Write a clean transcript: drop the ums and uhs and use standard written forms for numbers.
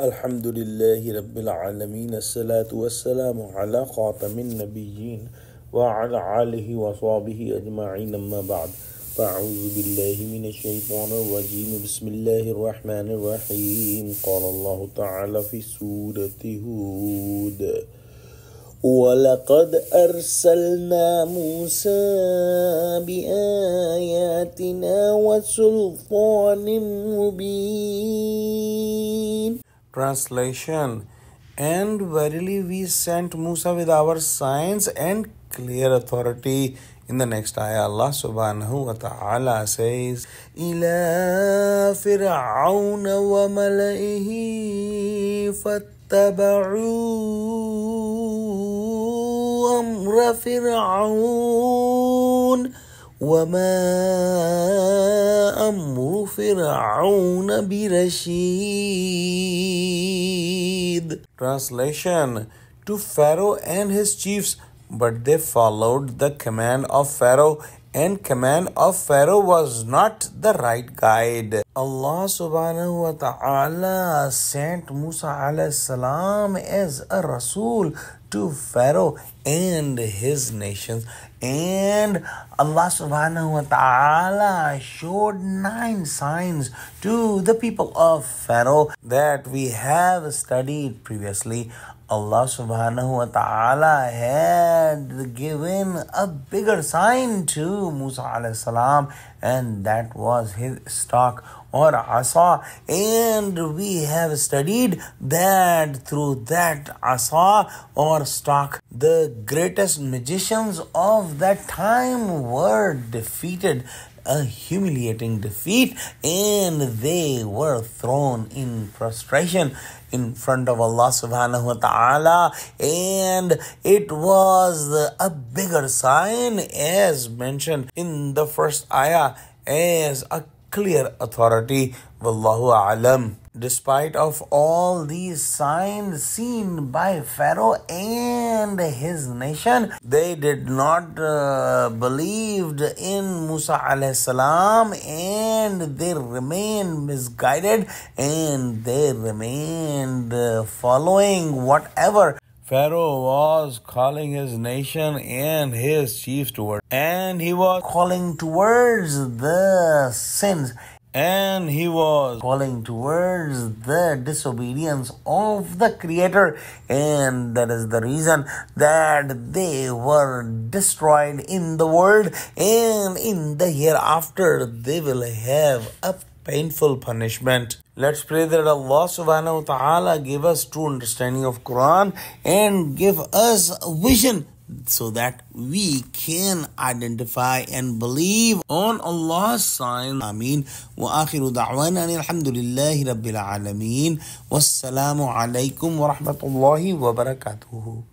الحمد لله رب العالمين الصلاة والسلام على خاتم النبيين وعلى آله وصحبه أجمعين أما بعد فأعوذ بالله من الشيطان الرجيم بسم الله الرحمن الرحيم قال الله تعالى في سورة هود ولقد أرسلنا موسى بآياتنا وسلطان مبين. Translation: And verily we sent Musa with our signs and clear authority. In the next ayah, Allah subhanahu wa ta'ala says, إِلَى فِرْعَوْنَ وَمَلَئِهِ فَاتَّبَعُوا أَمْرَ فِرْعَوْنَ وَمَا أَمْرُ فِرْعَوْنَ بِرَشِيدٍ. Translation: To Pharaoh and his chiefs, but they followed the command of Pharaoh, and command of Pharaoh was not the right guide. Allah subhanahu wa ta'ala sent Musa alayhi salam as a Rasul to Pharaoh and his nations, and Allah subhanahu wa ta'ala showed 9 signs to the people of Pharaoh that we have studied previously. Allah subhanahu wa ta'ala had given a bigger sign to Musa alayhi salam, and that was his stock or asa, and we have studied that through that asa or stock the greatest magicians of that time were defeated, a humiliating defeat, and they were thrown in prostration in front of Allah subhanahu wa ta'ala, and it was a bigger sign as mentioned in the first ayah as a clear authority. Wallahu a'lam. Despite of all these signs seen by Pharaoh and his nation, they did not believed in Musa alayhi salam, and they remained misguided, and they remained following whatever Pharaoh was calling his nation and his chiefs towards, and he was calling towards the sins, and he was calling towards the disobedience of the Creator, and that is the reason that they were destroyed in the world, and in the hereafter they will have a painful punishment. Let's pray that Allah subhanahu wa ta'ala give us true understanding of Quran and give us a vision so that we can identify and believe on Allah's sign. Ameen. Wa akhiru da'wana alhamdulillahi rabbil alameen. Wassalamu alaikum wa rahmatullahi wa barakatuhu.